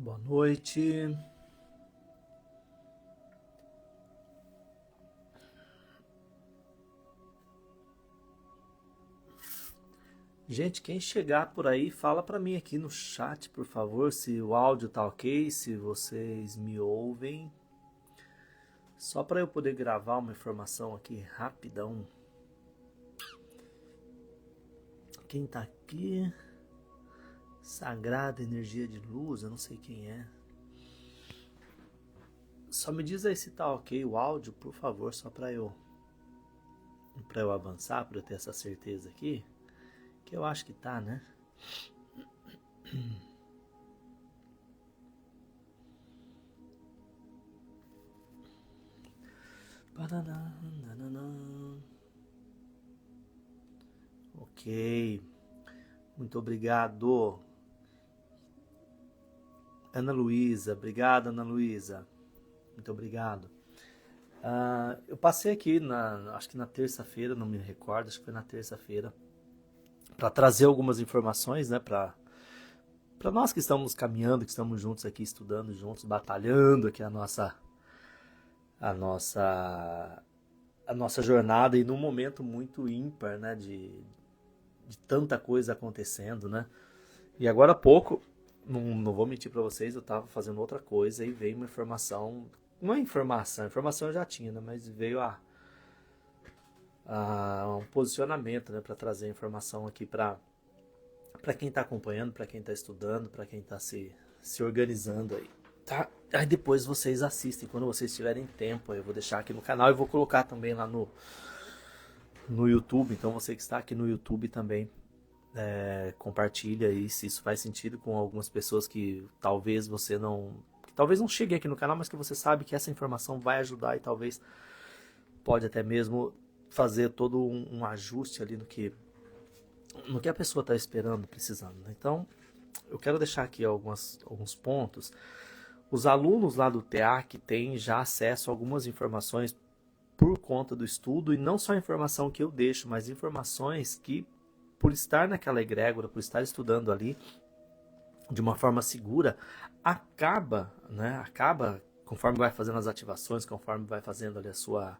Boa noite. Gente, quem chegar por aí, fala para mim aqui no chat, por favor, se o áudio tá ok, se vocês me ouvem. Só para eu poder gravar uma informação aqui rapidão. Quem tá aqui? Sagrada Energia de Luz, eu não sei quem é. Só me diz aí se tá ok o áudio, por favor, só para eu avançar, para eu ter essa certeza aqui, que eu acho que tá, né? Ok, muito obrigado. Ana Luísa, obrigado Ana Luísa, muito obrigado. Eu passei aqui, acho que na terça-feira, não me recordo, acho que foi na terça-feira, para trazer algumas informações, né, para nós que estamos caminhando, que estamos juntos aqui, estudando juntos, batalhando aqui a nossa, a nossa jornada e num momento muito ímpar, né, de tanta coisa acontecendo, né. E agora há pouco, não vou mentir para vocês, eu estava fazendo outra coisa e veio uma informação, não é informação, informação eu já tinha, né, mas veio um posicionamento, né, para trazer informação aqui para quem está acompanhando, para quem está estudando, para quem está se organizando aí, tá? Aí depois vocês assistem quando vocês tiverem tempo, eu vou deixar aqui no canal e vou colocar também lá no YouTube, então você que está aqui no YouTube também compartilha aí se isso faz sentido com algumas pessoas que talvez você não, que talvez não cheguem aqui no canal, mas que você sabe que essa informação vai ajudar e talvez pode até mesmo fazer todo um ajuste ali no que a pessoa está esperando, precisando, né? Então, eu quero deixar aqui alguns pontos. Os alunos lá do TEAC têm já acesso a algumas informações por conta do estudo, e não só a informação que eu deixo, mas informações que, por estar naquela egrégora, por estar estudando ali de uma forma segura, acaba, conforme vai fazendo as ativações, conforme vai fazendo ali a sua...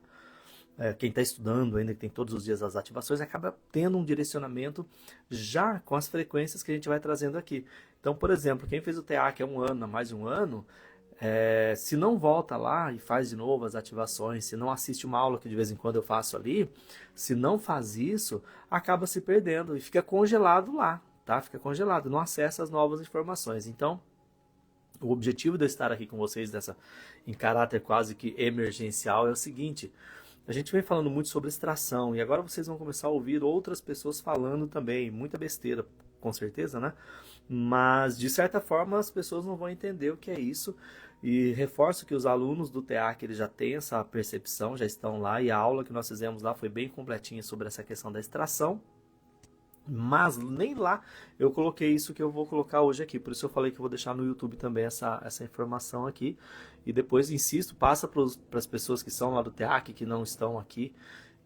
quem está estudando ainda, que tem todos os dias as ativações, acaba tendo um direcionamento já com as frequências que a gente vai trazendo aqui. Então, por exemplo, quem fez o TEAC há um ano, há mais de um ano, se não volta lá e faz de novo as ativações, se não assiste uma aula que de vez em quando eu faço ali, se não faz isso, acaba se perdendo e fica congelado lá, tá? Fica congelado, não acessa as novas informações. Então, o objetivo de eu estar aqui com vocês em caráter quase que emergencial é o seguinte: a gente vem falando muito sobre extração e agora vocês vão começar a ouvir outras pessoas falando também, muita besteira, com certeza, né? Mas de certa forma as pessoas não vão entender o que é isso, e reforço que os alunos do TEAC eles já têm essa percepção, já estão lá, e a aula que nós fizemos lá foi bem completinha sobre essa questão da extração. Mas nem lá eu coloquei isso que eu vou colocar hoje aqui. Por isso eu falei que eu vou deixar no YouTube também essa informação aqui. E depois, insisto, passa para as pessoas que são lá do TEAC, que não estão aqui,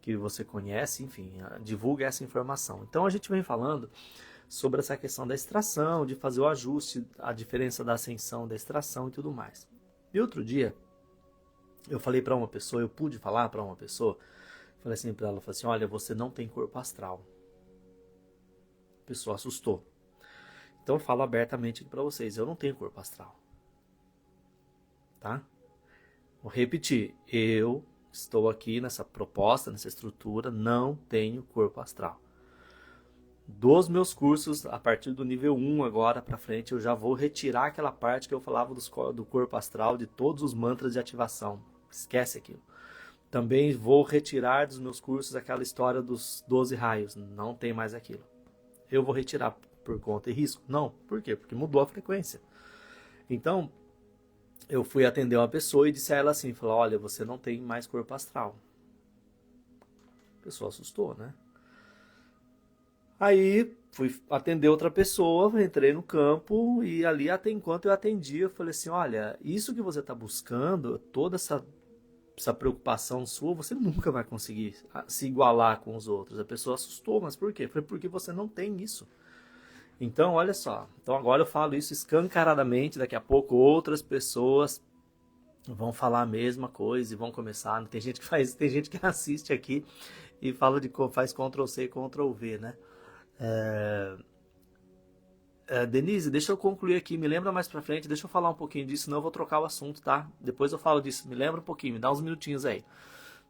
que você conhece, enfim, divulga essa informação. Então a gente vem falando sobre essa questão da extração, de fazer o ajuste, a diferença da ascensão, da extração e tudo mais. E outro dia, eu falei para uma pessoa, eu pude falar para uma pessoa, falei assim para ela, falei assim, olha, você não tem corpo astral. A pessoa assustou. Então eu falo abertamente aqui para vocês, eu não tenho corpo astral. Tá? Vou repetir, eu estou aqui nessa proposta, nessa estrutura, não tenho corpo astral. Dos meus cursos, a partir do nível 1 agora para frente, eu já vou retirar aquela parte que eu falava do corpo astral, de todos os mantras de ativação. Esquece aquilo. Também vou retirar dos meus cursos aquela história dos 12 raios. Não tem mais aquilo. Eu vou retirar por conta e risco? Não. Por quê? Porque mudou a frequência. Então, eu fui atender uma pessoa e disse a ela assim, falou, olha, você não tem mais corpo astral. A pessoa assustou, né? Aí fui atender outra pessoa, entrei no campo e ali até enquanto eu atendia, eu falei assim, olha, isso que você está buscando, toda essa preocupação sua, você nunca vai conseguir se igualar com os outros. A pessoa assustou, mas por quê? Foi porque você não tem isso. Então, olha só. Então agora eu falo isso escancaradamente, daqui a pouco outras pessoas vão falar a mesma coisa e vão começar. Tem gente que faz, tem gente que assiste aqui e fala de faz Ctrl C e Ctrl V, né? É, Denise, deixa eu concluir aqui, me lembra mais pra frente, deixa eu falar um pouquinho disso, senão eu vou trocar o assunto, tá? Depois eu falo disso, me lembra um pouquinho, me dá uns minutinhos aí.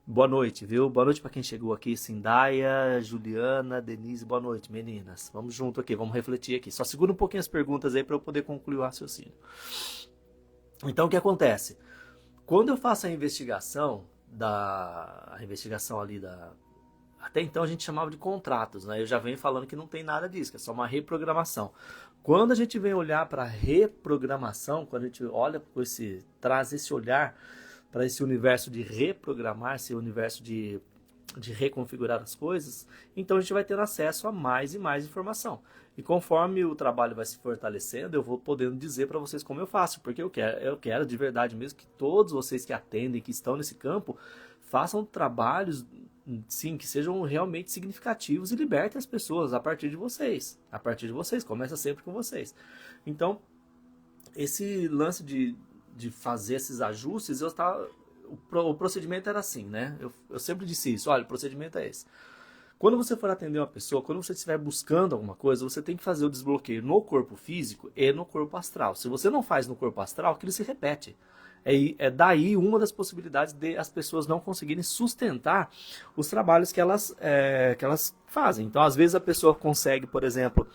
Boa noite, viu? Boa noite pra quem chegou aqui, Sindaia, Juliana, Denise, boa noite, meninas. Vamos junto aqui, vamos refletir aqui. Só segura um pouquinho as perguntas aí pra eu poder concluir o raciocínio. Então, o que acontece? Quando eu faço a investigação ali da até então a gente chamava de contratos, né? Eu já venho falando que não tem nada disso, que é só uma reprogramação. Quando a gente vem olhar para reprogramação, quando a gente olha com traz esse olhar para esse universo de reprogramar, esse universo de reconfigurar as coisas, então a gente vai ter acesso a mais e mais informação. E conforme o trabalho vai se fortalecendo, eu vou podendo dizer para vocês como eu faço, porque eu quero de verdade mesmo que todos vocês que atendem, que estão nesse campo, façam trabalhos, sim, que sejam realmente significativos e libertem as pessoas a partir de vocês. A partir de vocês, começa sempre com vocês. Então, esse lance de fazer esses ajustes, o procedimento era assim, né? Eu sempre disse isso, olha, o procedimento é esse. Quando você for atender uma pessoa, quando você estiver buscando alguma coisa, você tem que fazer o desbloqueio no corpo físico e no corpo astral. Se você não faz no corpo astral, aquilo se repete. É daí uma das possibilidades de as pessoas não conseguirem sustentar os trabalhos que elas fazem. Então, às vezes, a pessoa consegue, por exemplo,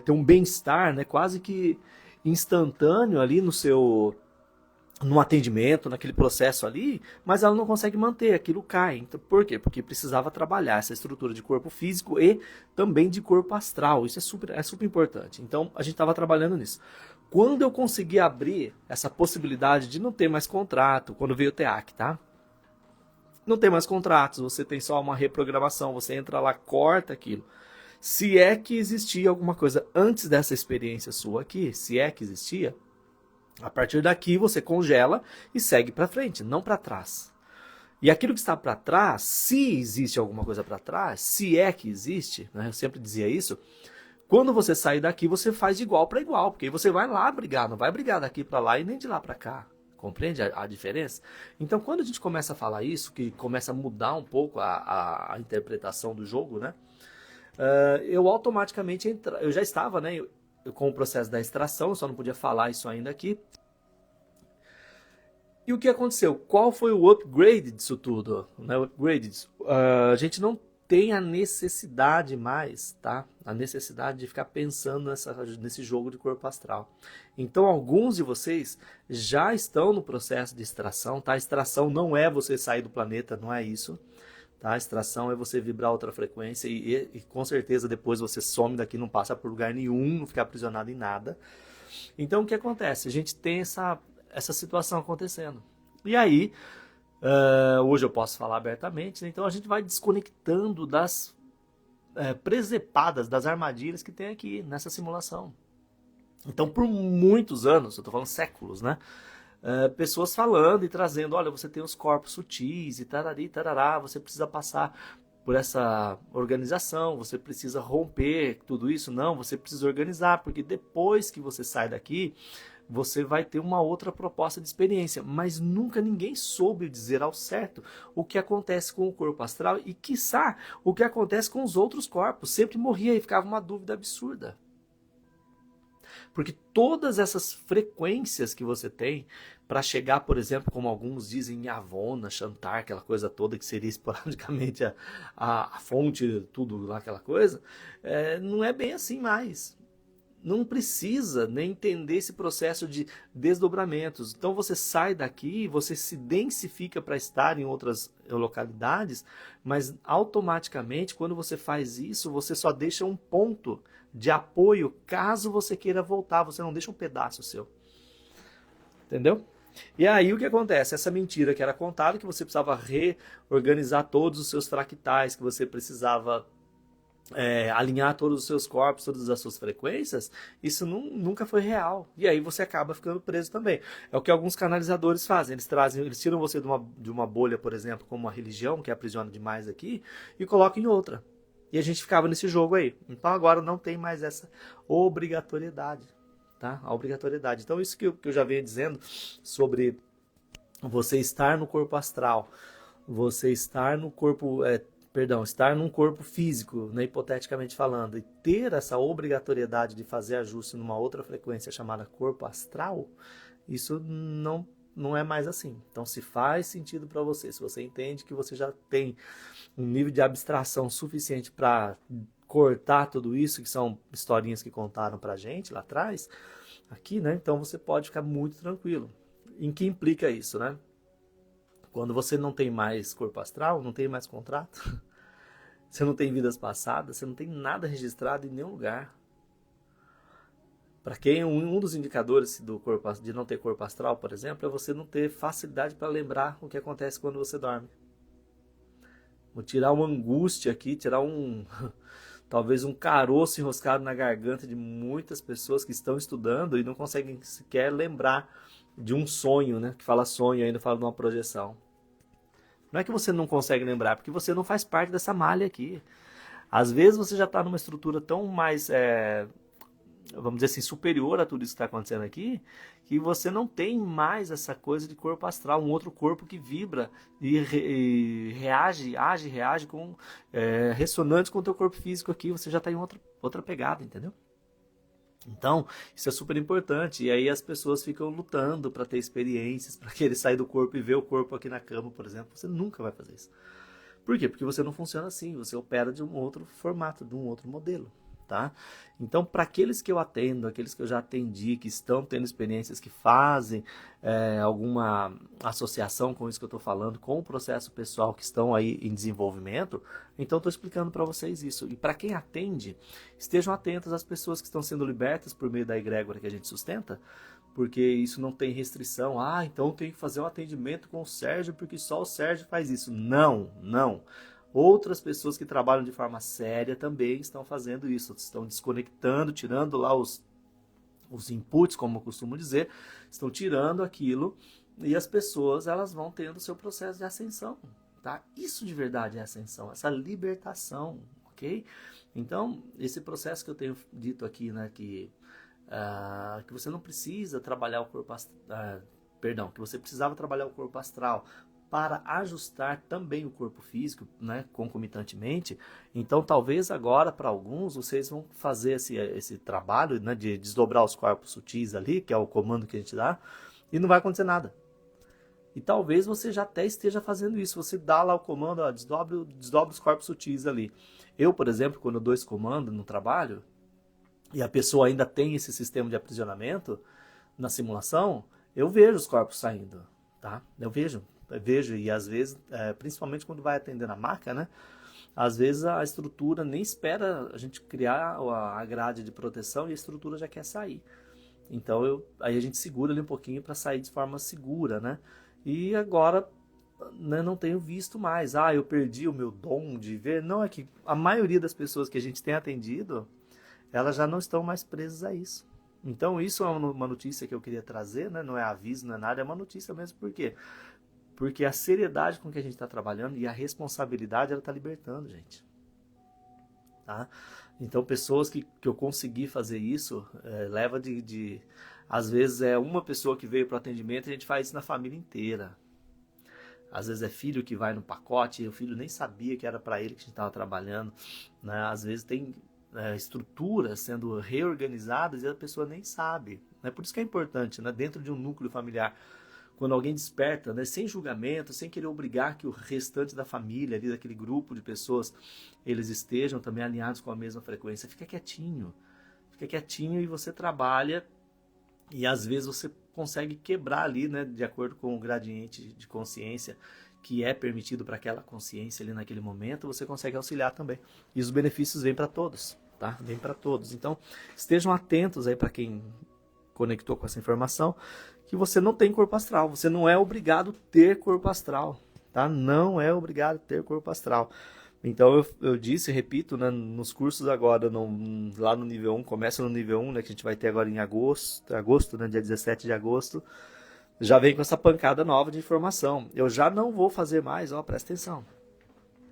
ter um bem-estar, né, quase que instantâneo ali no atendimento, naquele processo ali, mas ela não consegue manter, aquilo cai. Então, por quê? Porque precisava trabalhar essa estrutura de corpo físico e também de corpo astral. Isso é super importante. Então, a gente estava trabalhando nisso. Quando eu consegui abrir essa possibilidade de não ter mais contrato, quando veio o TEAC, tá? Não tem mais contratos, você tem só uma reprogramação, você entra lá, corta aquilo. Se é que existia alguma coisa antes dessa experiência sua aqui, se é que existia, a partir daqui você congela e segue para frente, não para trás. E aquilo que está para trás, se existe alguma coisa para trás, se é que existe, né, eu sempre dizia isso, quando você sair daqui você faz de igual para igual, porque aí você vai lá brigar, não vai brigar daqui para lá e nem de lá para cá. Compreende a diferença? Então quando a gente começa a falar isso, que começa a mudar um pouco a interpretação do jogo, né? Eu automaticamente eu já estava, né, com o processo da extração, eu só não podia falar isso ainda aqui. E o que aconteceu? Qual foi o upgrade disso tudo? Né? A gente não tem a necessidade mais, tá? A necessidade de ficar pensando nesse jogo de corpo astral. Então, alguns de vocês já estão no processo de extração, tá? A extração não é você sair do planeta, não é isso. Tá? A extração é você vibrar outra frequência e com certeza depois você some daqui, não passa por lugar nenhum, não fica aprisionado em nada. Então, o que acontece? A gente tem essa situação acontecendo. E aí, hoje eu posso falar abertamente, né? Então a gente vai desconectando das presepadas, das armadilhas que tem aqui nessa simulação. Então, por muitos anos, eu estou falando séculos, né? Pessoas falando e trazendo, olha, você tem os corpos sutis e tarari, tarará, você precisa passar por essa organização, você precisa romper tudo isso. Não, você precisa organizar, porque depois que você sai daqui, você vai ter uma outra proposta de experiência, mas nunca ninguém soube dizer ao certo o que acontece com o corpo astral e, quiçá, o que acontece com os outros corpos. Sempre morria e ficava uma dúvida absurda. Porque todas essas frequências que você tem para chegar, por exemplo, como alguns dizem, em Avona, Shantar, aquela coisa toda que seria esporadicamente a fonte, tudo lá, aquela coisa, não é bem assim mais. Não precisa nem entender esse processo de desdobramentos. Então você sai daqui, você se densifica para estar em outras localidades, mas automaticamente quando você faz isso, você só deixa um ponto de apoio caso você queira voltar, você não deixa um pedaço seu. Entendeu? E aí o que acontece? Essa mentira que era contada, que você precisava reorganizar todos os seus fractais, que você precisava alinhar todos os seus corpos, todas as suas frequências, isso nunca foi real. E aí você acaba ficando preso também. É o que alguns canalizadores fazem. Eles tiram você de uma bolha, por exemplo, como a religião, que aprisiona demais aqui, e colocam em outra. E a gente ficava nesse jogo aí. Então agora não tem mais essa obrigatoriedade, tá? A obrigatoriedade. Então isso que eu já venho dizendo sobre você estar no corpo astral, você estar no corpo, estar num corpo físico, né, hipoteticamente falando, e ter essa obrigatoriedade de fazer ajuste numa outra frequência chamada corpo astral, isso não é mais assim. Então, se faz sentido para você, se você entende que você já tem um nível de abstração suficiente para cortar tudo isso, que são historinhas que contaram pra gente lá atrás, aqui, né? Então você pode ficar muito tranquilo. Em que implica isso, né? Quando você não tem mais corpo astral, não tem mais contrato, você não tem vidas passadas, você não tem nada registrado em nenhum lugar. Para quem um dos indicadores de não ter corpo astral, por exemplo, é você não ter facilidade para lembrar o que acontece quando você dorme. Vou tirar uma angústia aqui, talvez um caroço enroscado na garganta de muitas pessoas que estão estudando e não conseguem sequer lembrar de um sonho, né? Que fala sonho, ainda fala de uma projeção. Não é que você não consegue lembrar, porque você não faz parte dessa malha aqui. Às vezes você já está numa estrutura tão mais, vamos dizer assim, superior a tudo isso que está acontecendo aqui, que você não tem mais essa coisa de corpo astral, um outro corpo que vibra e reage com ressonantes com o teu corpo físico aqui, você já está em outra pegada, entendeu? Então, isso é super importante, e aí as pessoas ficam lutando para ter experiências, para querer sair do corpo e ver o corpo aqui na cama, por exemplo. Você nunca vai fazer isso. Por quê? Porque você não funciona assim, você opera de um outro formato, de um outro modelo. Tá? Então, para aqueles que eu atendo, aqueles que eu já atendi, que estão tendo experiências, que fazem alguma associação com isso que eu estou falando, com o processo pessoal que estão aí em desenvolvimento, então estou explicando para vocês isso. E para quem atende, estejam atentos às pessoas que estão sendo libertas por meio da egrégora que a gente sustenta, porque isso não tem restrição. Então tem que fazer um atendimento com o Sérgio, porque só o Sérgio faz isso. Não. Outras pessoas que trabalham de forma séria também estão fazendo isso, estão desconectando, tirando lá os inputs, como eu costumo dizer, estão tirando aquilo e as pessoas elas vão tendo o seu processo de ascensão. Tá? Isso de verdade é ascensão, essa libertação, ok? Então, esse processo que eu tenho dito aqui, né, que você não precisa trabalhar o corpo astral, que você precisava trabalhar o corpo astral para ajustar também o corpo físico, né, concomitantemente. Então, talvez agora, para alguns, vocês vão fazer esse trabalho, né, de desdobrar os corpos sutis ali, que é o comando que a gente dá, e não vai acontecer nada. E talvez você já até esteja fazendo isso. Você dá lá o comando, desdobra os corpos sutis ali. Eu, por exemplo, quando eu dou esse comando no trabalho, e a pessoa ainda tem esse sistema de aprisionamento na simulação, eu vejo os corpos saindo, tá? Eu vejo, e às vezes, principalmente quando vai atender na maca, né? Às vezes a estrutura nem espera a gente criar a grade de proteção e a estrutura já quer sair. Então aí a gente segura ali um pouquinho para sair de forma segura, né? E agora, né, não tenho visto mais. Eu perdi o meu dom de ver. Não, é que a maioria das pessoas que a gente tem atendido, elas já não estão mais presas a isso. Então isso é uma notícia que eu queria trazer, né? Não é aviso, não é nada, é uma notícia mesmo. Por quê? Porque a seriedade com que a gente está trabalhando e a responsabilidade, ela está libertando, gente. Tá? Então, pessoas que eu consegui fazer isso, leva às vezes é uma pessoa que veio para o atendimento e a gente faz isso na família inteira. Às vezes é filho que vai no pacote e o filho nem sabia que era para ele que a gente estava trabalhando. Né? Às vezes tem estruturas sendo reorganizadas e a pessoa nem sabe. Né? Por isso que é importante, né? Dentro de um núcleo familiar, quando alguém desperta, né, sem julgamento, sem querer obrigar que o restante da família, ali, daquele grupo de pessoas, eles estejam também alinhados com a mesma frequência, fica quietinho e você trabalha e às vezes você consegue quebrar ali, né, de acordo com o gradiente de consciência que é permitido para aquela consciência ali naquele momento, você consegue auxiliar também. E os benefícios vêm para todos, tá? Vêm para todos. Então, estejam atentos aí para quem conectou com essa informação, que você não tem corpo astral, você não é obrigado a ter corpo astral, tá? Não é obrigado a ter corpo astral. Então eu disse, repito, né, nos cursos agora, lá no nível 1, começa no nível 1, né, que a gente vai ter agora em agosto, né, dia 17 de agosto, já vem com essa pancada nova de informação. Eu já não vou fazer mais, presta atenção,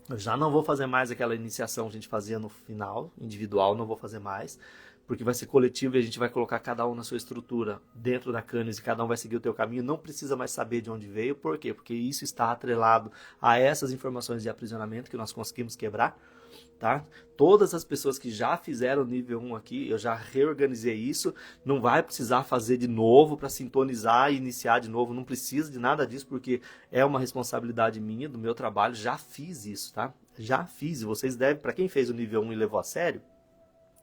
Eu já não vou fazer mais aquela iniciação que a gente fazia no final, individual, não vou fazer mais, porque vai ser coletivo e a gente vai colocar cada um na sua estrutura dentro da Cannes e cada um vai seguir o teu caminho. Não precisa mais saber de onde veio, por quê? Porque isso está atrelado a essas informações de aprisionamento que nós conseguimos quebrar. Tá? Todas as pessoas que já fizeram nível 1 aqui, eu já reorganizei isso, não vai precisar fazer de novo para sintonizar e iniciar de novo, não precisa de nada disso, porque é uma responsabilidade minha, do meu trabalho, já fiz isso, tá? Já fiz, e vocês devem, para quem fez o nível 1 e levou a sério,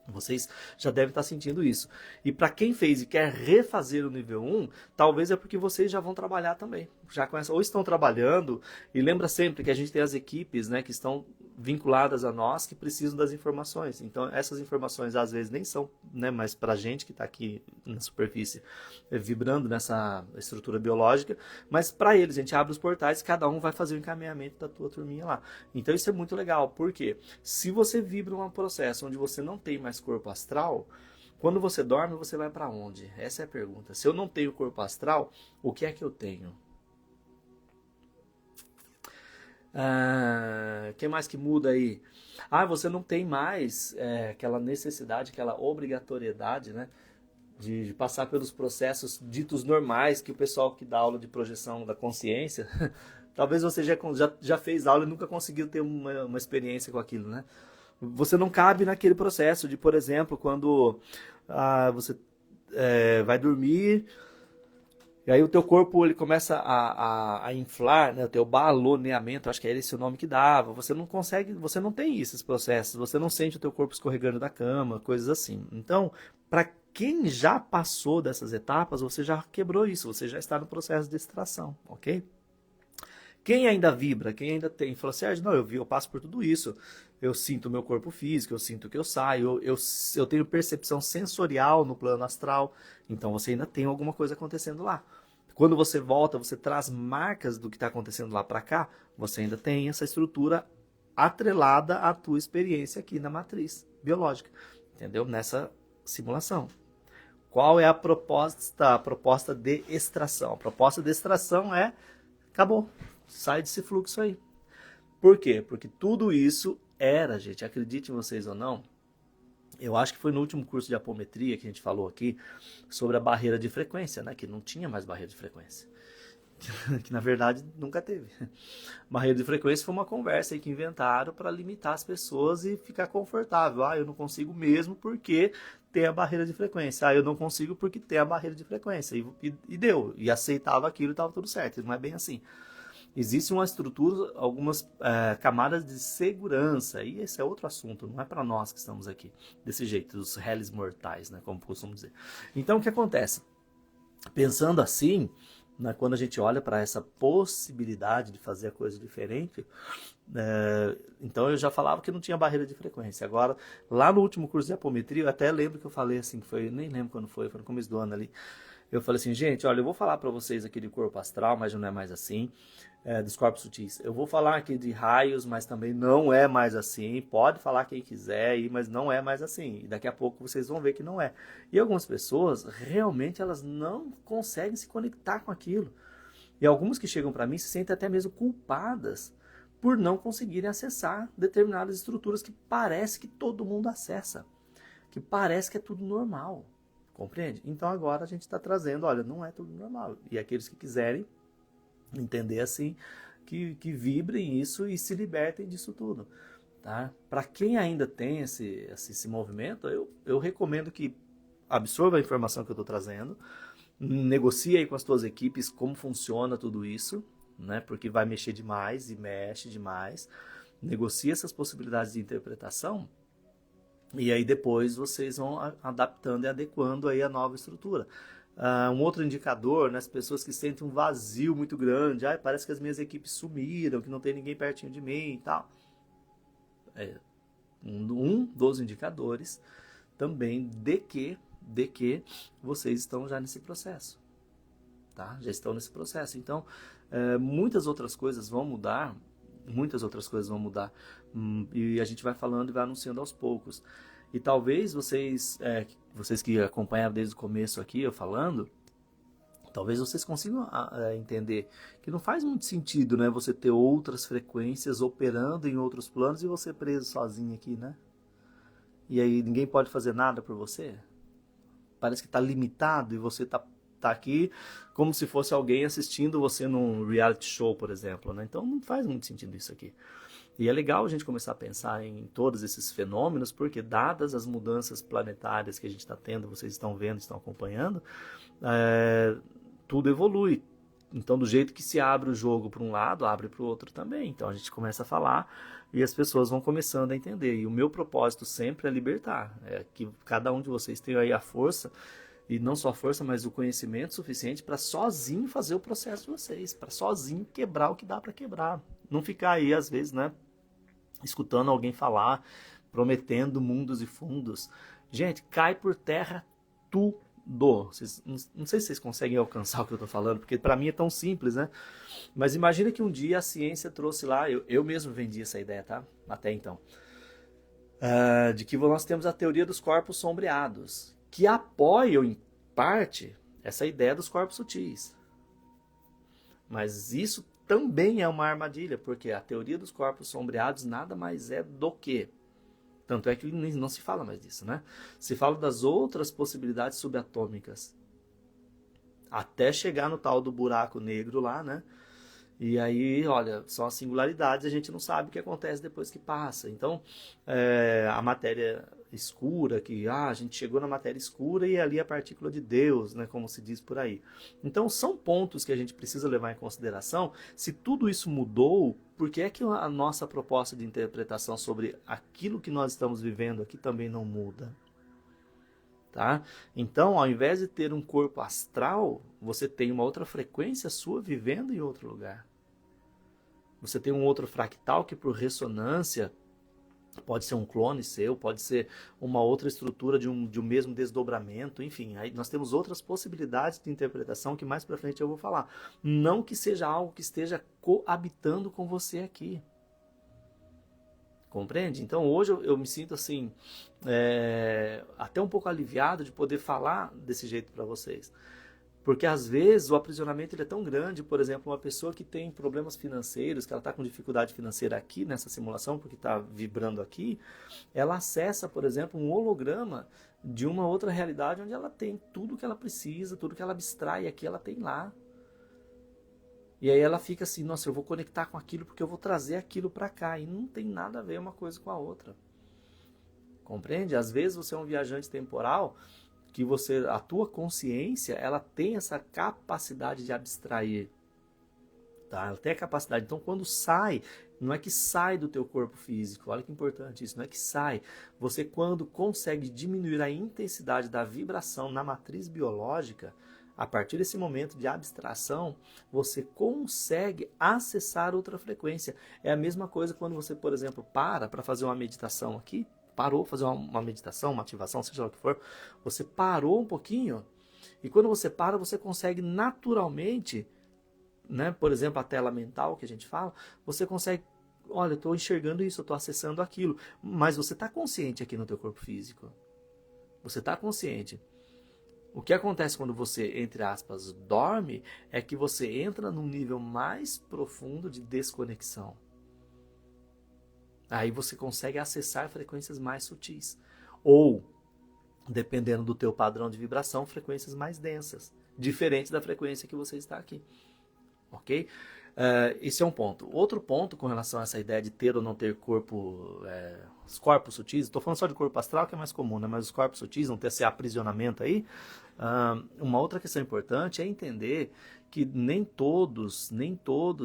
vocês já devem estar sentindo isso. E para quem fez e quer refazer o nível 1, talvez é porque vocês já vão trabalhar também. Já conhecem, ou estão trabalhando, e lembra sempre que a gente tem as equipes, né, que estão vinculadas a nós, que precisam das informações. Então, essas informações às vezes nem são, né, mas para a gente que está aqui na superfície, vibrando nessa estrutura biológica, mas para eles, a gente abre os portais e cada um vai fazer o encaminhamento da tua turminha lá. Então, isso é muito legal. Por quê? Se você vibra um processo onde você não tem mais corpo astral, quando você dorme, você vai para onde? Essa é a pergunta. Se eu não tenho corpo astral, o que é que eu tenho? Que mais que muda aí? Você não tem mais aquela necessidade, aquela obrigatoriedade, né, de passar pelos processos ditos normais que o pessoal que dá aula de projeção da consciência, talvez você já fez aula e nunca conseguiu ter uma experiência com aquilo, né? Você não cabe naquele processo de, por exemplo, quando você vai dormir, e aí o teu corpo ele começa a inflar, né, o teu baloneamento, acho que é esse o nome que dava. Você não consegue, você não tem esses processos, você não sente o teu corpo escorregando da cama, coisas assim. Então, para quem já passou dessas etapas, você já quebrou isso, você já está no processo de extração, ok? Quem ainda vibra, quem ainda tem, fala, Sérgio, não, eu passo por tudo isso. Eu sinto o meu corpo físico, eu sinto que eu saio, eu tenho percepção sensorial no plano astral, então você ainda tem alguma coisa acontecendo lá. Quando você volta, você traz marcas do que está acontecendo lá para cá, você ainda tem essa estrutura atrelada à tua experiência aqui na matriz biológica, entendeu? Nessa simulação. Qual é a proposta? A proposta de extração. A proposta de extração é, acabou. Sai desse fluxo aí. Por quê? Porque tudo isso era, gente, acreditem vocês ou não, eu acho que foi no último curso de apometria que a gente falou aqui sobre a barreira de frequência, né? Que não tinha mais barreira de frequência. Que na verdade nunca teve. Barreira de frequência foi uma conversa aí que inventaram para limitar as pessoas e ficar confortável. Eu não consigo mesmo porque tem a barreira de frequência. Eu não consigo porque tem a barreira de frequência. E deu. E aceitava aquilo e estava tudo certo. Não é bem assim. Existe uma estrutura, algumas camadas de segurança, e esse é outro assunto, não é para nós que estamos aqui, desse jeito, os réis mortais, né, como costumo dizer. Então, o que acontece? Pensando assim, né, quando a gente olha para essa possibilidade de fazer a coisa diferente, então eu já falava que não tinha barreira de frequência. Agora, lá no último curso de apometria, eu até lembro que eu falei assim, que foi, nem lembro quando foi no começo do ano ali, eu falei assim, gente, olha, eu vou falar para vocês aqui de corpo astral, mas não é mais assim, dos corpos sutis. Eu vou falar aqui de raios, mas também não é mais assim. Pode falar quem quiser, mas não é mais assim. E daqui a pouco vocês vão ver que não é. E algumas pessoas, realmente, elas não conseguem se conectar com aquilo. E algumas que chegam para mim se sentem até mesmo culpadas por não conseguirem acessar determinadas estruturas que parece que todo mundo acessa. Que parece que é tudo normal. Compreende? Então agora a gente está trazendo, olha, não é tudo normal. E aqueles que quiserem entender assim, que vibrem isso e se libertem disso tudo. Tá? Para quem ainda tem esse movimento, eu recomendo que absorva a informação que eu estou trazendo, negocie aí com as tuas equipes como funciona tudo isso, né? Porque vai mexer demais e mexe demais. Negocie essas possibilidades de interpretação. E aí depois vocês vão adaptando e adequando aí a nova estrutura. Um outro indicador, né, as pessoas que sentem um vazio muito grande, parece que as minhas equipes sumiram, que não tem ninguém pertinho de mim e tal. Um dos indicadores também de que vocês estão já nesse processo. Tá? Já estão nesse processo. Então, muitas outras coisas vão mudar, e a gente vai falando e vai anunciando aos poucos. E talvez vocês que acompanharam desde o começo aqui, eu falando, Talvez vocês consigam entender que não faz muito sentido, né, você ter outras frequências operando em outros planos e você preso sozinho aqui, né? E aí ninguém pode fazer nada por você? Parece que está limitado e você tá aqui como se fosse alguém assistindo você num reality show, por exemplo, né? Então não faz muito sentido isso aqui. E é legal a gente começar a pensar em todos esses fenômenos, porque dadas as mudanças planetárias que a gente está tendo, vocês estão vendo, estão acompanhando, tudo evolui. Então, do jeito que se abre o jogo para um lado, abre para o outro também. Então, a gente começa a falar e as pessoas vão começando a entender. E o meu propósito sempre é libertar. É que cada um de vocês tenha aí a força, e não só a força, mas o conhecimento suficiente para sozinho fazer o processo de vocês, para sozinho quebrar o que dá para quebrar. Não ficar aí, às vezes, né, escutando alguém falar, prometendo mundos e fundos. Gente, cai por terra tudo. Não sei se vocês conseguem alcançar o que eu estou falando, porque para mim é tão simples, né? Mas imagina que um dia a ciência trouxe lá, eu mesmo vendi essa ideia, tá? Até então. De que nós temos a teoria dos corpos sombreados, que apoiam, em parte, essa ideia dos corpos sutis. Mas isso também é uma armadilha, porque a teoria dos corpos sombreados nada mais é do que... Tanto é que não se fala mais disso, né? Se fala das outras possibilidades subatômicas. Até chegar no tal do buraco negro lá, né? E aí, olha, são as singularidades, a gente não sabe o que acontece depois que passa. Então, a matéria escura, que a gente chegou na matéria escura e ali a partícula de Deus, né, como se diz por aí. Então, são pontos que a gente precisa levar em consideração. Se tudo isso mudou, por que é que a nossa proposta de interpretação sobre aquilo que nós estamos vivendo aqui também não muda? Tá? Então, ao invés de ter um corpo astral, você tem uma outra frequência sua vivendo em outro lugar. Você tem um outro fractal que, por ressonância, pode ser um clone seu, pode ser uma outra estrutura de um mesmo desdobramento, enfim, aí nós temos outras possibilidades de interpretação que mais para frente eu vou falar. Não que seja algo que esteja coabitando com você aqui. Compreende? Então hoje eu me sinto assim, até um pouco aliviado de poder falar desse jeito para vocês. Porque às vezes o aprisionamento ele é tão grande, por exemplo, uma pessoa que tem problemas financeiros, que ela está com dificuldade financeira aqui nessa simulação, porque está vibrando aqui, ela acessa, por exemplo, um holograma de uma outra realidade onde ela tem tudo que ela precisa, tudo que ela abstrai aqui, ela tem lá. E aí ela fica assim, nossa, eu vou conectar com aquilo porque eu vou trazer aquilo para cá. E não tem nada a ver uma coisa com a outra. Compreende? Às vezes você é um viajante temporal que a tua consciência, ela tem essa capacidade de abstrair. Tá? Ela tem a capacidade. Então quando sai, não é que sai do teu corpo físico. Olha que importante isso. Não é que sai. Você quando consegue diminuir a intensidade da vibração na matriz biológica, a partir desse momento de abstração, você consegue acessar outra frequência. É a mesma coisa quando você, por exemplo, para fazer uma meditação aqui, parou para fazer uma meditação, uma ativação, seja lá o que for, você parou um pouquinho, e quando você para, você consegue naturalmente, né, por exemplo, a tela mental que a gente fala, você consegue, olha, eu estou enxergando isso, eu estou acessando aquilo, mas você está consciente aqui no teu corpo físico. Você está consciente. O que acontece quando você, entre aspas, dorme, é que você entra num nível mais profundo de desconexão. Aí você consegue acessar frequências mais sutis. Ou, dependendo do teu padrão de vibração, frequências mais densas. Diferente da frequência que você está aqui. Ok? Esse é um ponto. Outro ponto com relação a essa ideia de ter ou não ter corpo, os corpos sutis, estou falando só de corpo astral que é mais comum, né? Mas os corpos sutis, não ter esse aprisionamento aí. Uma outra questão importante é entender que nem todos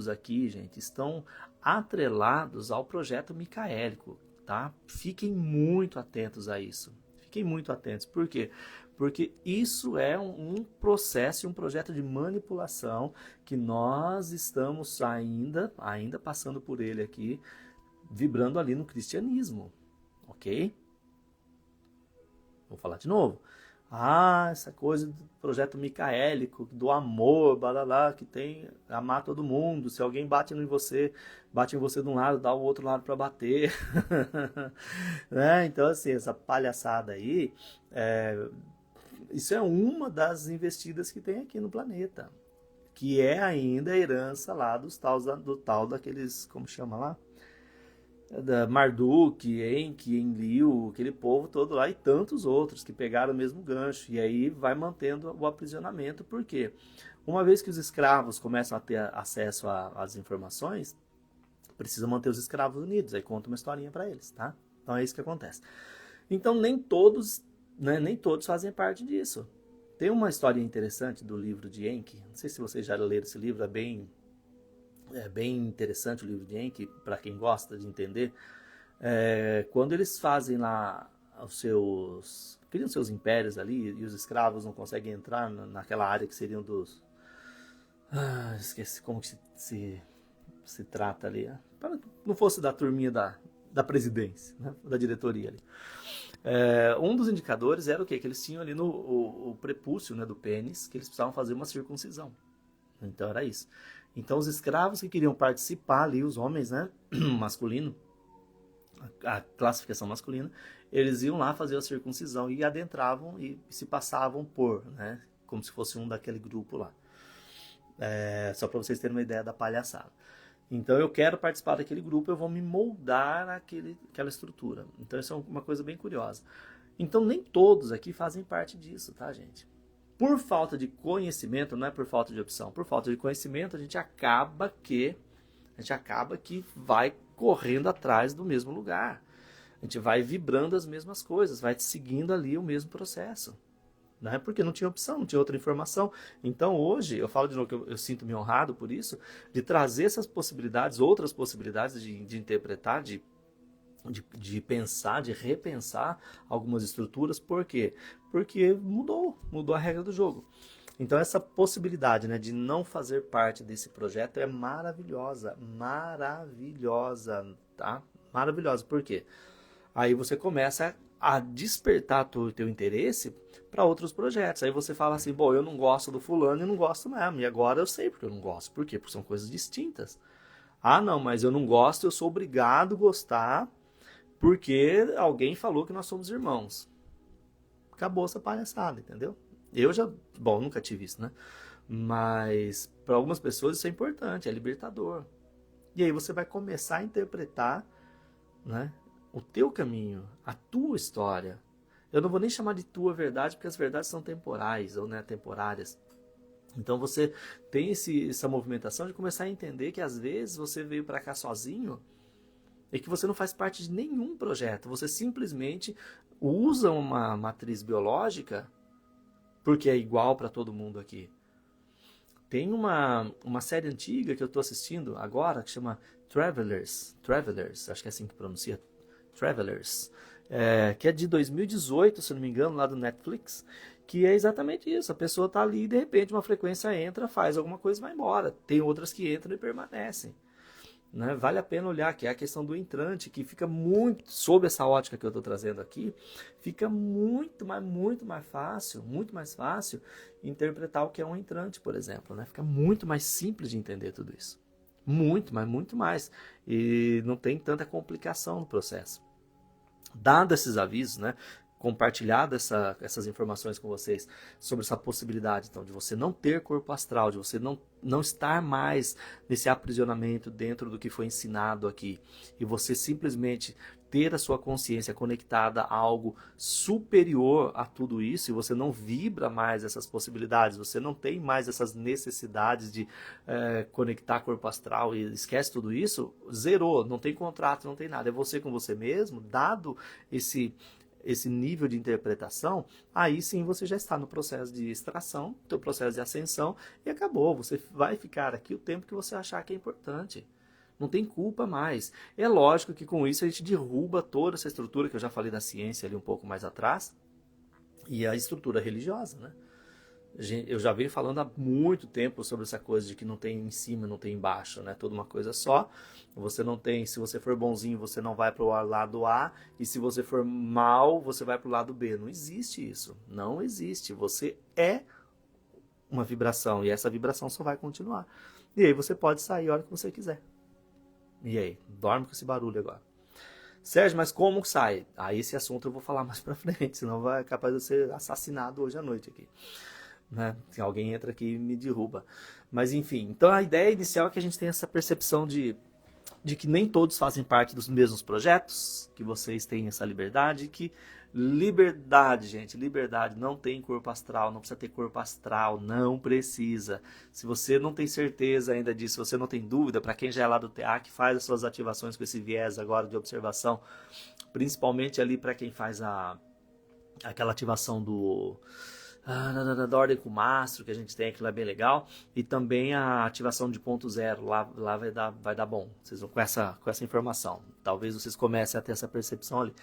aqui, gente, estão atrelados ao projeto micaélico, tá? Fiquem muito atentos a isso. Fiquem muito atentos. Por quê? Porque isso é um processo e um projeto de manipulação que nós estamos ainda passando por ele aqui, vibrando ali no cristianismo, ok? Vou falar de novo. Essa coisa do projeto micaélico, do amor, balalá, que tem amar todo mundo. Se alguém bate em você de um lado, dá o outro lado para bater. Né? Então, assim, essa palhaçada aí, isso é uma das investidas que tem aqui no planeta, que é ainda a herança lá do tal daqueles, como chama lá? Da Marduk, Enki, Enlil, aquele povo todo lá e tantos outros que pegaram o mesmo gancho. E aí vai mantendo o aprisionamento. Por quê? Uma vez que os escravos começam a ter acesso às informações, precisa manter os escravos unidos. Aí conta uma historinha para eles, tá? Então é isso que acontece. Então nem todos, né, nem todos fazem parte disso. Tem uma história interessante do livro de Enki. Não sei se vocês já leram esse livro, é bem interessante o livro de Enki, para quem gosta de entender. Quando eles fazem lá criam seus impérios ali, e os escravos não conseguem entrar naquela área que seriam dos... esqueci como que se trata ali. Para que não fosse da turminha da presidência, né, da diretoria ali. Um dos indicadores era o quê? Que eles tinham ali o prepúcio, né, do pênis, que eles precisavam fazer uma circuncisão. Então era isso. Então os escravos que queriam participar ali, os homens, né, masculino, a classificação masculina, eles iam lá fazer a circuncisão e adentravam e se passavam por, né, como se fosse um daquele grupo lá. Só para vocês terem uma ideia da palhaçada. Então eu quero participar daquele grupo, eu vou me moldar aquela estrutura. Então isso é uma coisa bem curiosa. Então nem todos aqui fazem parte disso, tá, gente? Por falta de conhecimento, não é por falta de opção, por falta de conhecimento, a gente acaba que vai correndo atrás do mesmo lugar. A gente vai vibrando as mesmas coisas, vai seguindo ali o mesmo processo. Né? Porque não tinha opção, não tinha outra informação. Então hoje, eu falo de novo que eu sinto-me honrado por isso, de trazer essas possibilidades, outras possibilidades de interpretar, de pensar, de repensar algumas estruturas. Por quê? Porque mudou a regra do jogo. Então essa possibilidade, né, de não fazer parte desse projeto é maravilhosa, tá? Maravilhosa. Por quê? Aí você começa a despertar o teu interesse para outros projetos. Aí você fala assim, bom, eu não gosto do fulano e não gosto mesmo. E agora eu sei porque eu não gosto. Por quê? Porque são coisas distintas. Ah, não, mas eu não gosto, eu sou obrigado a gostar porque alguém falou que nós somos irmãos. Acabou essa palhaçada, entendeu? Nunca tive isso, né? Mas para algumas pessoas isso é importante, é libertador. E aí você vai começar a interpretar, né, o teu caminho, a tua história. Eu não vou nem chamar de tua verdade, porque as verdades são temporais ou, né, temporárias. Então você tem essa movimentação de começar a entender que às vezes você veio para cá sozinho e que você não faz parte de nenhum projeto. Você simplesmente usa uma matriz biológica porque é igual para todo mundo aqui. Tem uma série antiga que eu estou assistindo agora que chama Travelers, acho que é assim que pronuncia, Travelers, que é de 2018, se não me engano, lá do Netflix, que é exatamente isso. A pessoa está ali e de repente uma frequência entra, faz alguma coisa e vai embora. Tem outras que entram e permanecem. Né? Vale a pena olhar, que é a questão do entrante, que fica muito, sob essa ótica que eu estou trazendo aqui, fica muito mais fácil interpretar o que é um entrante, por exemplo. Né? Fica muito mais simples de entender tudo isso. Muito mais. E não tem tanta complicação no processo. Dado esses avisos, né? Compartilhado essas informações com vocês sobre essa possibilidade, então, de você não ter corpo astral, de você não estar mais nesse aprisionamento dentro do que foi ensinado aqui, e você simplesmente ter a sua consciência conectada a algo superior a tudo isso, e você não vibra mais essas possibilidades, você não tem mais essas necessidades de conectar corpo astral e esquece tudo isso, zerou, não tem contrato, não tem nada, é você com você mesmo, dado esse nível de interpretação, aí sim você já está no processo de extração, no processo de ascensão, e acabou. Você vai ficar aqui o tempo que você achar que é importante. Não tem culpa mais. É lógico que com isso a gente derruba toda essa estrutura, que eu já falei da ciência ali um pouco mais atrás, e a estrutura religiosa, né? Eu já venho falando há muito tempo sobre essa coisa de que não tem em cima, não tem embaixo, né? Tudo uma coisa só. Você não tem, se você for bonzinho, você não vai para o lado A, e se você for mal, você vai para o lado B. Não existe isso. Não existe. Você é uma vibração, e essa vibração só vai continuar. E aí você pode sair a hora que você quiser. E aí? Dorme com esse barulho agora. Sérgio, mas como sai? Aí esse assunto eu vou falar mais pra frente, senão vai capaz de eu ser assassinado hoje à noite aqui. Né? Se alguém entra aqui e me derruba. Mas enfim, então a ideia inicial é que a gente tenha essa percepção de que nem todos fazem parte dos mesmos projetos, que vocês têm essa liberdade, que liberdade, gente, liberdade, não tem corpo astral, não precisa ter corpo astral, não precisa. Se você não tem certeza ainda disso, se você não tem dúvida, para quem já é lá do TEAC, faz as suas ativações com esse viés agora de observação, principalmente ali para quem faz aquela ativação da ordem com o mastro, que a gente tem, aquilo é bem legal, e também a ativação de ponto zero, lá vai dar bom, vocês vão com essa informação, talvez vocês comecem a ter essa percepção ali.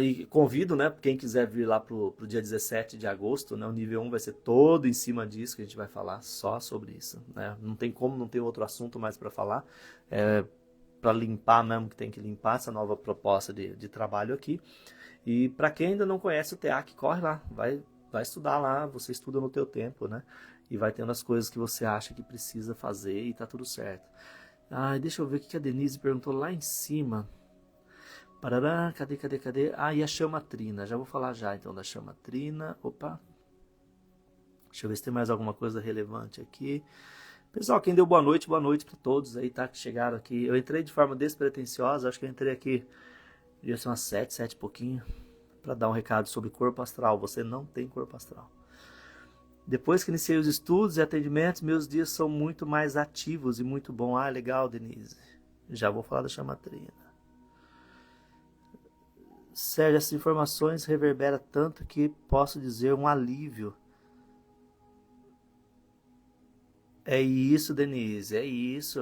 E convido, né, quem quiser vir lá pro dia 17 de agosto, né, o nível 1 vai ser todo em cima disso, que a gente vai falar só sobre isso, né, não tem como não ter outro assunto mais para falar, para limpar mesmo, que tem que limpar essa nova proposta de trabalho aqui. E para quem ainda não conhece o TEAC, corre lá, vai estudar lá, você estuda no teu tempo, né? E vai tendo as coisas que você acha que precisa fazer e tá tudo certo. Deixa eu ver o que a Denise perguntou lá em cima. Parará, cadê? E a chama trina, já vou falar já então da chama trina. Opa, deixa eu ver se tem mais alguma coisa relevante aqui. Pessoal, quem deu boa noite para todos aí, tá? Que chegaram aqui. Eu entrei de forma despretensiosa, acho que eu entrei aqui, devia ser umas 7 e pouquinho, para dar um recado sobre corpo astral. Você não tem corpo astral. Depois que iniciei os estudos e atendimentos, meus dias são muito mais ativos e muito bom. Legal, Denise. Já vou falar da chamatrina. Sérgio, essas informações reverberam tanto que posso dizer um alívio. É isso, Denise, é isso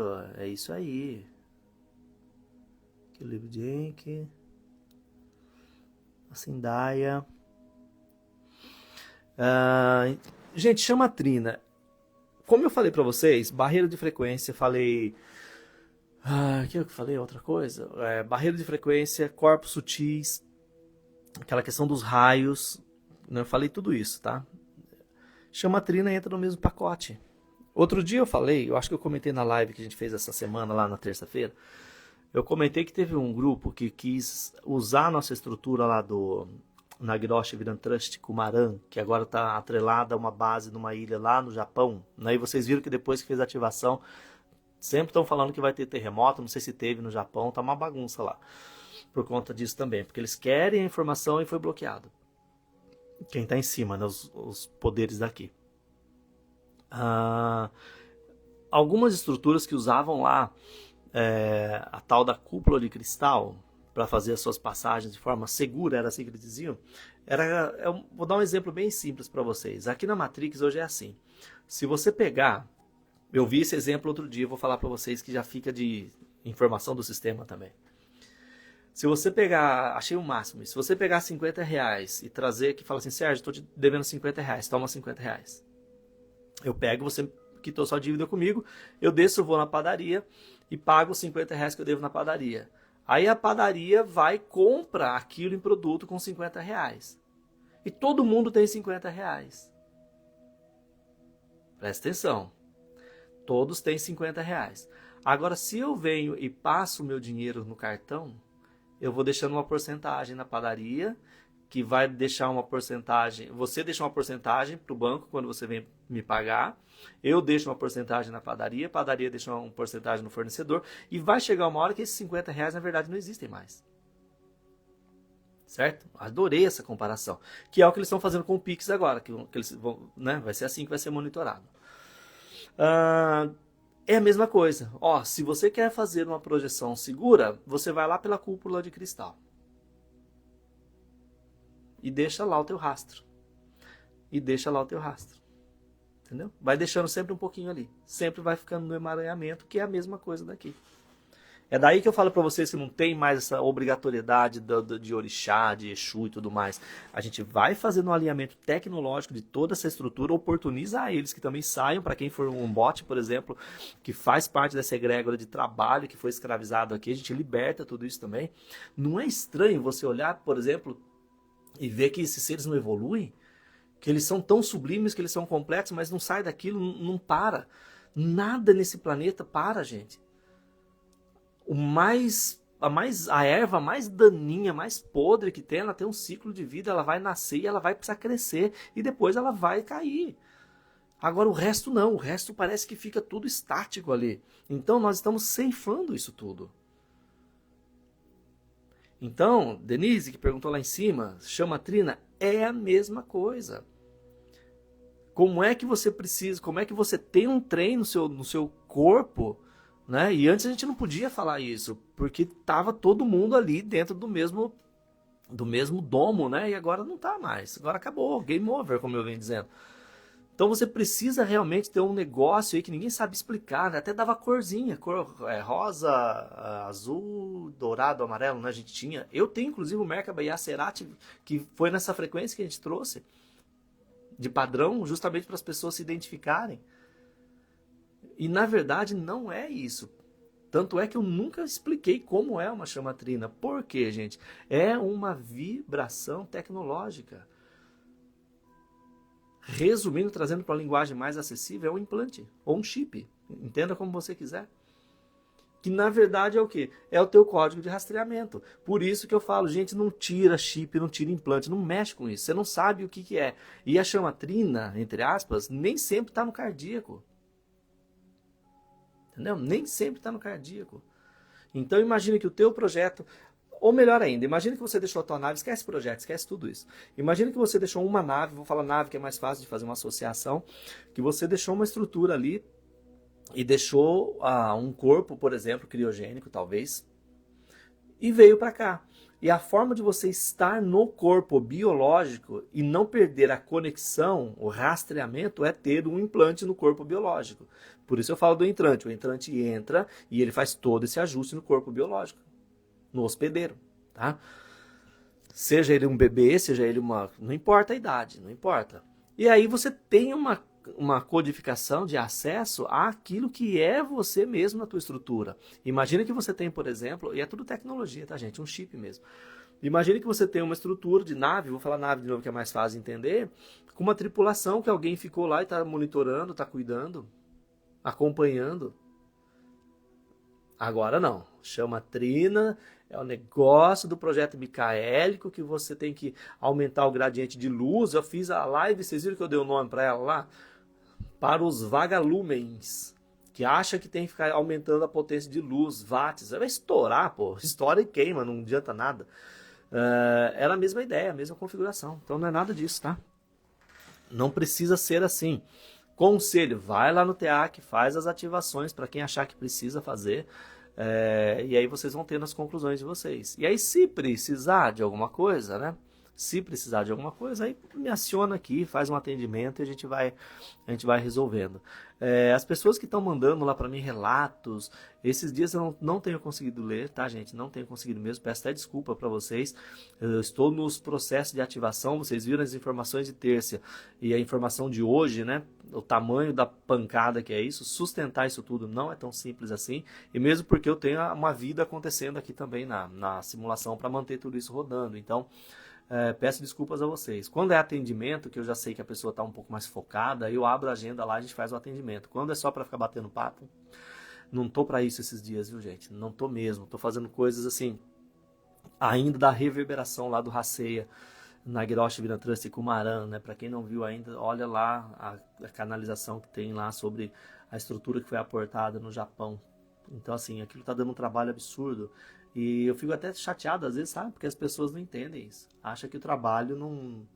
aí. Aqui o livro de Enki. A Sindaia. Gente, chamatrina. Como eu falei pra vocês, barreira de frequência, falei... O que eu falei? Outra coisa? Barreira de frequência, corpos sutis, aquela questão dos raios, né? Eu falei tudo isso, tá? Chamatrina entra no mesmo pacote. Outro dia eu falei, eu acho que eu comentei na live que a gente fez essa semana, lá na terça-feira, eu comentei que teve um grupo que quis usar a nossa estrutura lá do Nagiroshi Virantrust Kumaran, que agora está atrelada a uma base numa ilha lá no Japão, né? E vocês viram que depois que fez a ativação, sempre estão falando que vai ter terremoto, não sei se teve no Japão, tá uma bagunça lá, por conta disso também, porque eles querem a informação e foi bloqueado. Quem está em cima, né? Os poderes daqui. Algumas estruturas que usavam lá a tal da cúpula de cristal para fazer as suas passagens de forma segura, era assim que eles diziam. Vou dar um exemplo bem simples para vocês. Aqui na Matrix hoje é assim. Se você pegar, eu vi esse exemplo outro dia, vou falar para vocês que já fica de informação do sistema também. Se você pegar, achei o máximo, se você pegar R$50 e trazer aqui e falar assim, Sérgio, estou te devendo R$50, toma R$50. Eu pego, você quitou sua dívida comigo, eu desço, vou na padaria e pago os R$50 que eu devo na padaria. Aí a padaria vai e compra aquilo em produto com R$50. E todo mundo tem R$50. Presta atenção. Todos têm R$50. Agora, se eu venho e passo o meu dinheiro no cartão, eu vou deixando uma porcentagem na padaria, que vai deixar uma porcentagem, você deixa uma porcentagem para o banco quando você vem me pagar, eu deixo uma porcentagem na padaria, a padaria deixa uma porcentagem no fornecedor, e vai chegar uma hora que esses R$50 na verdade não existem mais. Certo? Adorei essa comparação, que é o que eles estão fazendo com o Pix agora, que eles vão, né? Vai ser assim que vai ser monitorado. É a mesma coisa. Se você quer fazer uma projeção segura, você vai lá pela cúpula de cristal. E deixa lá o teu rastro. Entendeu? Vai deixando sempre um pouquinho ali. Sempre vai ficando no emaranhamento, que é a mesma coisa daqui. É daí que eu falo para vocês que não tem mais essa obrigatoriedade de orixá, de Exu e tudo mais. A gente vai fazendo um alinhamento tecnológico de toda essa estrutura, oportunizar eles que também saiam, para quem for um bot, por exemplo, que faz parte dessa egrégora de trabalho, que foi escravizado aqui, a gente liberta tudo isso também. Não é estranho você olhar, por exemplo, e ver que esses seres não evoluem, que eles são tão sublimes, que eles são complexos, mas não sai daquilo, não para. Nada nesse planeta para, gente. O mais a erva mais daninha, mais podre que tem, ela tem um ciclo de vida, ela vai nascer e ela vai precisar crescer e depois ela vai cair. Agora o resto não, o resto parece que fica tudo estático ali. Então nós estamos ceifando isso tudo. Então, Denise, que perguntou lá em cima, chamatrina, é a mesma coisa. Como é que você precisa, como é que você tem um trem no seu corpo, né? E antes a gente não podia falar isso, porque estava todo mundo ali dentro do mesmo domo, né? E agora não está mais, agora acabou, game over, como eu venho dizendo. Então você precisa realmente ter um negócio aí que ninguém sabe explicar, né? Até dava corzinha, rosa, azul, dourado, amarelo, né? A gente tinha. Eu tenho inclusive o Merkaba e a Cerati, que foi nessa frequência que a gente trouxe, de padrão, justamente para as pessoas se identificarem. E na verdade não é isso. Tanto é que eu nunca expliquei como é uma chamatrina. Por quê, gente? É uma vibração tecnológica. Resumindo, trazendo para a linguagem mais acessível, é um implante ou um chip. Entenda como você quiser. Que na verdade é o quê? É o teu código de rastreamento. Por isso que eu falo, gente, não tira chip, não tira implante, não mexe com isso. Você não sabe o que é. E a chamatrina, entre aspas, nem sempre está no cardíaco. Entendeu? Nem sempre está no cardíaco. Então imagine que o teu projeto... Ou melhor ainda, imagina que você deixou a tua nave, esquece projeto, esquece tudo isso. Imagina que você deixou uma nave, vou falar nave que é mais fácil de fazer uma associação, que você deixou uma estrutura ali e deixou um corpo, por exemplo, criogênico talvez, e veio para cá. E a forma de você estar no corpo biológico e não perder a conexão, o rastreamento, é ter um implante no corpo biológico. Por isso eu falo do entrante. O entrante entra e ele faz todo esse ajuste no corpo biológico. No hospedeiro, tá? Seja ele um bebê, seja ele uma... Não importa a idade, não importa. E aí você tem uma codificação de acesso àquilo que é você mesmo na tua estrutura. Imagina que você tem, por exemplo, e é tudo tecnologia, tá, gente? Um chip mesmo. Imagina que você tem uma estrutura de nave, vou falar nave de novo que é mais fácil de entender, com uma tripulação que alguém ficou lá e está monitorando, está cuidando, acompanhando. Agora não. Chamatrina é o negócio do projeto micaélico que você tem que aumentar o gradiente de luz. Eu fiz a live, vocês viram que eu dei o nome para ela lá? Para os vagalumens, que acha que tem que ficar aumentando a potência de luz, watts. Vai estourar, pô. Estoura e queima, não adianta nada. Era a mesma ideia, a mesma configuração. Então não é nada disso, tá? Não precisa ser assim. Conselho, vai lá no TEAC, faz as ativações para quem achar que precisa fazer. E aí vocês vão tendo as conclusões de vocês. E aí se precisar de alguma coisa, né? Se precisar de alguma coisa, aí me aciona aqui, faz um atendimento e a gente vai resolvendo. As pessoas que estão mandando lá para mim relatos, esses dias eu não tenho conseguido ler, tá, gente? Não tenho conseguido mesmo, peço até desculpa para vocês. Eu estou nos processos de ativação, vocês viram as informações de terça e a informação de hoje, né? O tamanho da pancada que é isso, sustentar isso tudo não é tão simples assim, e mesmo porque eu tenho uma vida acontecendo aqui também na simulação para manter tudo isso rodando. Então, peço desculpas a vocês. Quando é atendimento, que eu já sei que a pessoa está um pouco mais focada, eu abro a agenda lá e a gente faz o atendimento. Quando é só para ficar batendo papo, não tô para isso esses dias, viu, gente? Não tô mesmo. Tô fazendo coisas assim, ainda da reverberação lá do Haseya, na Hiroshi Virantrust e Kumaran, né? Para quem não viu ainda, olha lá a canalização que tem lá sobre a estrutura que foi aportada no Japão. Então, assim, aquilo tá dando um trabalho absurdo. E eu fico até chateado às vezes, sabe? Porque as pessoas não entendem isso. Acham que o trabalho não...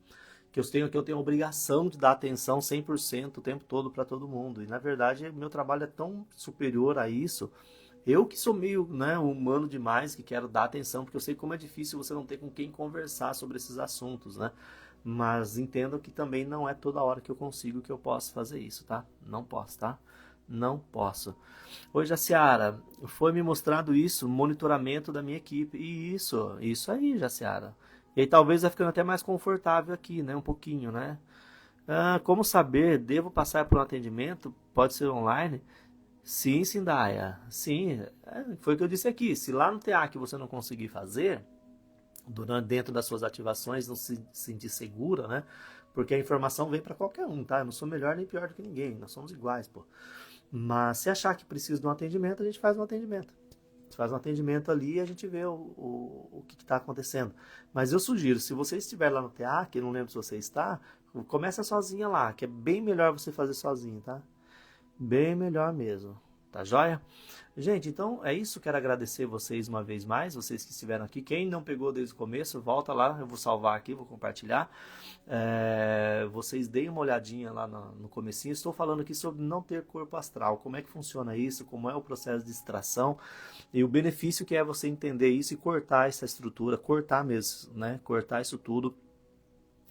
que eu tenho a obrigação de dar atenção 100% o tempo todo para todo mundo. E na verdade, meu trabalho é tão superior a isso. Eu que sou meio, né, humano demais, que quero dar atenção, porque eu sei como é difícil você não ter com quem conversar sobre esses assuntos, né? Mas entendo que também não é toda hora que eu consigo, que eu posso fazer isso, tá? Não posso, tá? Não posso. Oi, Jaciara, foi me mostrado isso, monitoramento da minha equipe. E isso aí, Jaciara. E aí talvez vai ficando até mais confortável aqui, né? Um pouquinho, né? Como saber? Devo passar por um atendimento? Pode ser online? Sim, Sindaia. Sim, foi o que eu disse aqui. Se lá no TEAC você não conseguir fazer, dentro das suas ativações, não se sentir segura, né? Porque a informação vem para qualquer um, tá? Eu não sou melhor nem pior do que ninguém. Nós somos iguais, pô. Mas se achar que precisa de um atendimento, a gente faz um atendimento. Você faz um atendimento ali e a gente vê o que está acontecendo. Mas eu sugiro, se você estiver lá no TEAC, eu não lembro se você está, começa sozinha lá, que é bem melhor você fazer sozinho, tá? Bem melhor mesmo. Tá joia? Gente, então é isso. Quero agradecer vocês uma vez mais, vocês que estiveram aqui. Quem não pegou desde o começo, volta lá, eu vou salvar aqui, vou compartilhar. Vocês deem uma olhadinha lá no comecinho. Estou falando aqui sobre não ter corpo astral. Como é que funciona isso, como é o processo de extração e o benefício que é você entender isso e cortar essa estrutura, cortar mesmo, né? Cortar isso tudo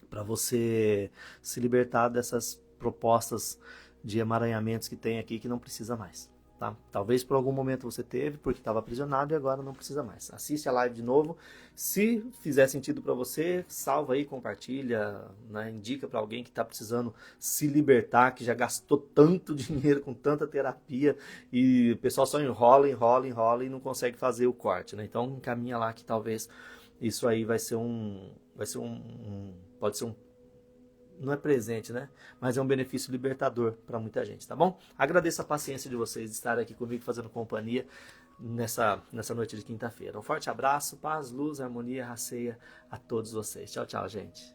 para você se libertar dessas propostas de emaranhamentos que tem aqui que não precisa mais. Tá? Talvez por algum momento você teve, porque estava aprisionado e agora não precisa mais. Assiste a live de novo. Se fizer sentido para você, salva aí, compartilha, né? Indica para alguém que está precisando se libertar, que já gastou tanto dinheiro com tanta terapia e o pessoal só enrola e não consegue fazer o corte. Né? Então encaminha lá que talvez isso aí pode ser não é presente, né? Mas é um benefício libertador para muita gente, tá bom? Agradeço a paciência de vocês de estarem aqui comigo fazendo companhia nessa noite de quinta-feira. Um forte abraço, paz, luz, harmonia, raceia a todos vocês. Tchau, tchau, gente.